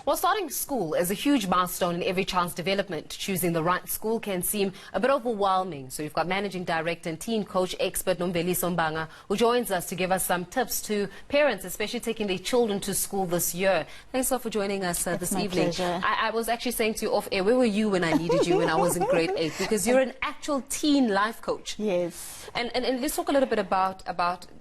Well, starting school is a huge milestone in every child's development. Choosing the right school can seem a bit overwhelming. So we've got Managing Director and Teen Coach expert Nombeliso Mbanga, who joins us to give us some tips to parents, especially taking their children to school this year. Thanks a lot for joining us this evening. I was actually saying to you off air, where were you when I needed you when I was in grade 8? Because you're an actual teen life coach. Yes. And let's talk a little bit about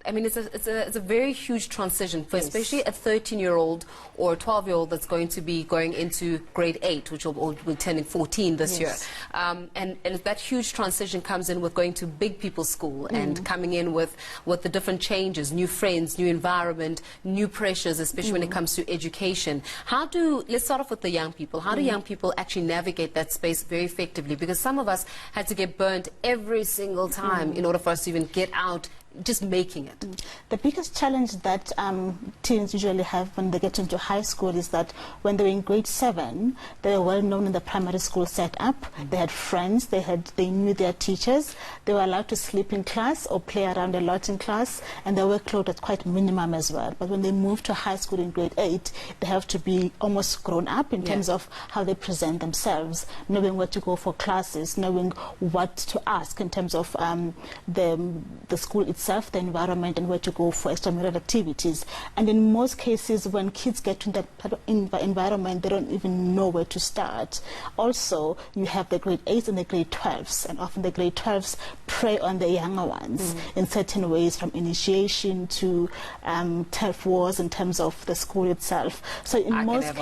I mean, it's a very huge transition for especially a 13-year-old or a 12-year-old that's going to be going into grade 8, which will be turning 14 this year. And that huge transition comes in with going to big people's school and coming in with the different changes, new friends, new environment, new pressures, especially when it comes to education. Let's start off with the young people. How do young people actually navigate that space very effectively? Because some of us had to get burnt every single time in order for us to even get out just making it. The biggest challenge that teens usually have when they get into high school is that when they were in grade 7, they were well known in the primary school setup. They had friends, they knew their teachers, they were allowed to sleep in class or play around a lot in class, and their workload was quite minimum as well. But when they move to high school in grade 8, they have to be almost grown up in terms of how they present themselves, knowing where to go for classes, knowing what to ask in terms of the school itself, the environment, and where to go for extramural activities. And in most cases, when kids get to that environment, they don't even know where to start. Also, you have the grade 8s and the grade 12s, and often the grade 12s prey on the younger ones in certain ways, from initiation to turf wars in terms of the school itself. So in most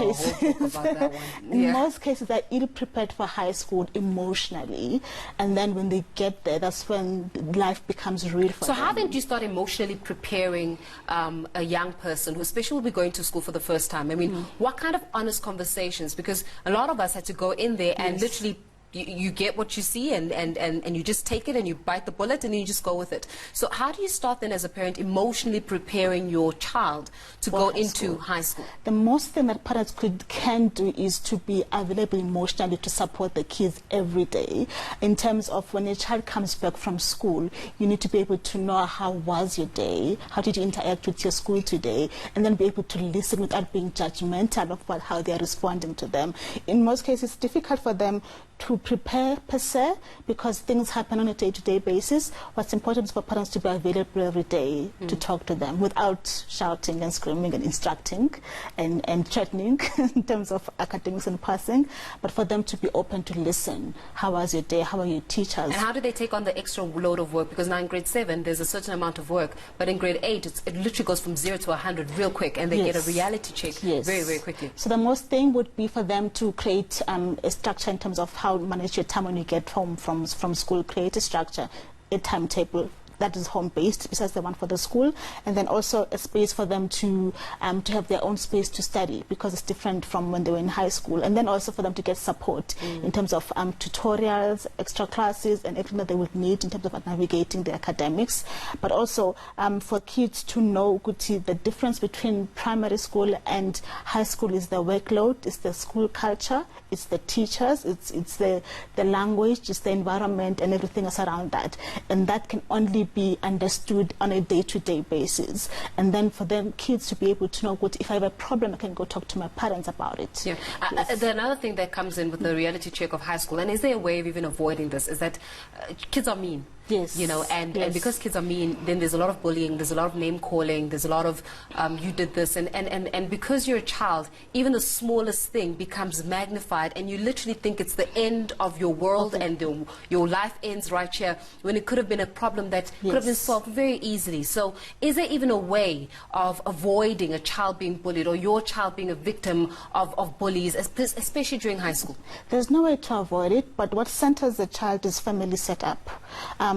cases, they're ill prepared for high school emotionally, and then when they get there, that's when life becomes real for them. How then do you start emotionally preparing a young person who especially will be going to school for the first time? I mean, what kind of honest conversations? Because a lot of us had to go in there and literally you get what you see and you just take it and you bite the bullet and then you just go with it. So how do you start then as a parent emotionally preparing your child to go into high school? The most thing that parents can do is to be available emotionally to support the kids every day. In terms of when a child comes back from school, you need to be able to know how was your day, how did you interact with your school today, and then be able to listen without being judgmental of how they are responding to them. In most cases, it's difficult for them to prepare per se, because things happen on a day-to-day basis. What's important is for parents to be available every day to talk to them without shouting and screaming and instructing and threatening in terms of academics and passing, but for them to be open to listen. How was your day? How are your teachers? And how do they take on the extra load of work? Because now in grade 7, there's a certain amount of work, but in grade 8, it literally goes from 0 to 100 real quick, and they get a reality check very, very quickly. So the most thing would be for them to create a structure in terms of how to manage your time when you get home from school. Create a structure, a timetable that is home-based, besides the one for the school, and then also a space for them to have their own space to study, because it's different from when they were in high school, and then also for them to get support in terms of tutorials, extra classes, and everything that they would need in terms of navigating the academics, but also for kids to know the difference between primary school and high school is the workload, it's the school culture, it's the teachers, it's the language, it's the environment, and everything else around that, and that can only be understood on a day-to-day basis. And then for them kids to be able to know, if I have a problem, I can go talk to my parents about it. Another thing that comes in with the reality check of high school, and is there a way of even avoiding this, is that kids are mean. You know, and because kids are mean, then there's a lot of bullying, there's a lot of name calling, there's a lot of you did this, and because you're a child, even the smallest thing becomes magnified, and you literally think it's the end of your world, and your life ends right here, when it could have been a problem that could have been solved very easily. So is there even a way of avoiding a child being bullied, or your child being a victim of bullies, especially during high school? There's no way to avoid it, but what centers the child is family setup.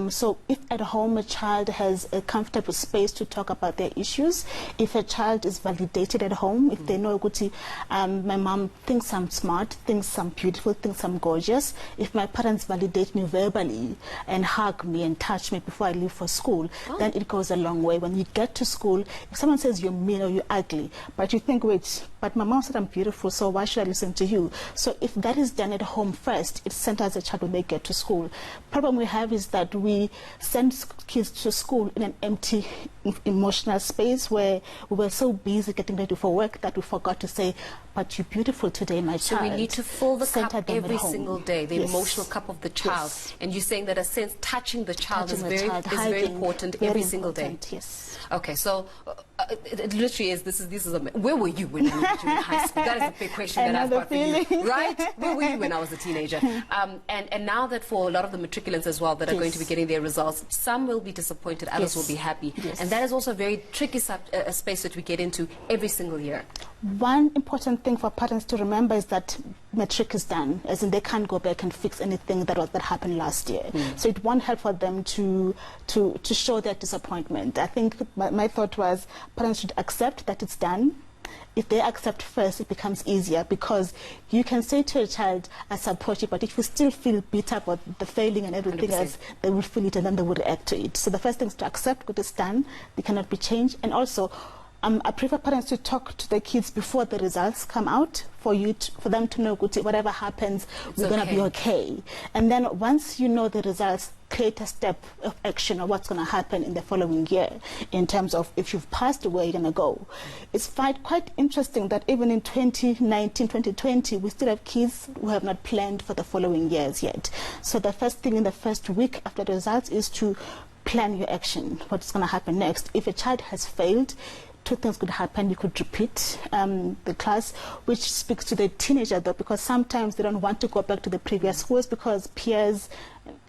So if at home a child has a comfortable space to talk about their issues, if a child is validated at home, if they know, my mom thinks I'm smart, thinks I'm beautiful, thinks I'm gorgeous, if my parents validate me verbally and hug me and touch me before I leave for school, then it goes a long way. When you get to school, if someone says you're mean or you're ugly, but you think, wait, but my mom said I'm beautiful, so why should I listen to you? So if that is done at home first, it centers the child when they get to school. Problem we have is that we send kids to school in an empty emotional space where we were so busy getting ready for work that we forgot to say, but you're beautiful today, my So child. we need to fill the Center cup them at every home. single day, the Yes. emotional cup of the child. Yes. And you're saying that a sense touching the child Touching is the very child, is very hugging, important very every single day. important, Yes. Okay, so it literally is. This is. Where were you when you were in high school? That is a big question that I've Another got for you, feeling. right? Where were you when I was a teenager? And now that for a lot of the matriculants as well that are Yes. going to be getting their results, some will be disappointed, others Yes. will be happy, Yes. and that is also a very tricky space that we get into every single year. One important thing for parents to remember is that matric is done, as in they can't go back and fix anything that happened last year. So it won't help for them to show their disappointment. I think my thought was parents should accept that it's done. If they accept first, it becomes easier, because you can say to a child, I support you, but if you still feel bitter about the failing and everything 100%. else, they will feel it and then they will react to it. So the first thing is to accept what is done. They cannot be changed. And also, I prefer parents to talk to the kids before the results come out, for them to know whatever happens, we're going to be okay. And then once you know the results, create a step of action of what's going to happen in the following year in terms of if you've passed, where you're going to go. It's quite interesting that even in 2019, 2020, we still have kids who have not planned for the following years yet. So the first thing in the first week after the results is to plan your action, what's going to happen next. If a child has failed, two things could happen. You could repeat the class, which speaks to the teenager though, because sometimes they don't want to go back to the previous schools because peers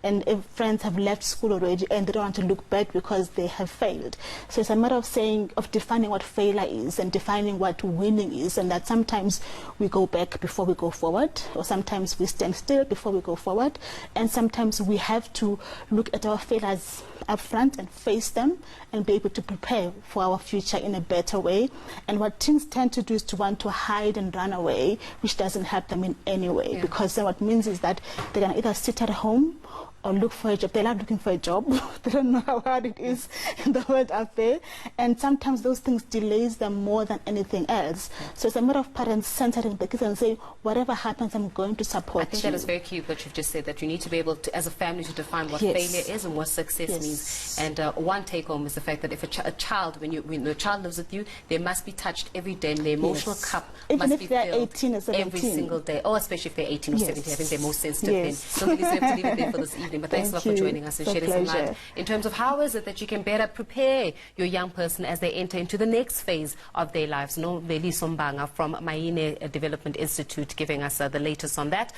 and friends have left school already and they don't want to look back because they have failed. So it's a matter of defining what failure is and defining what winning is, and that sometimes we go back before we go forward, or sometimes we stand still before we go forward, and sometimes we have to look at our failures up front and face them and be able to prepare for our future in a better way. And what teens tend to do is to want to hide and run away, which doesn't help them in any way, because then what it means is that they're going to either sit at home or look for a job. They love looking for a job. They don't know how hard it is in the world out there. And sometimes those things delays them more than anything else. So it's a matter of parents centering the kids and saying, whatever happens, I'm going to support you. I think that is very key what you've just said, that you need to be able to, as a family, to define what Yes. failure is and what success Yes. means. And one take home is the fact that if a child, when a child lives with you, they must be touched every day, and the emotional Yes. cup Even must if be they're filled 18 or 17. every single day. Oh, especially if they're 18 or Yes. 17. I think they're most sensitive Yes. then. So we have to leave it there for this evening. But thanks a lot Thank for you. joining us and It's a shedding some light pleasure. in terms of how is it that you can better prepare your young person as they enter into the next phase of their lives. Noveli Sombanga from Maine Development Institute giving us the latest on that.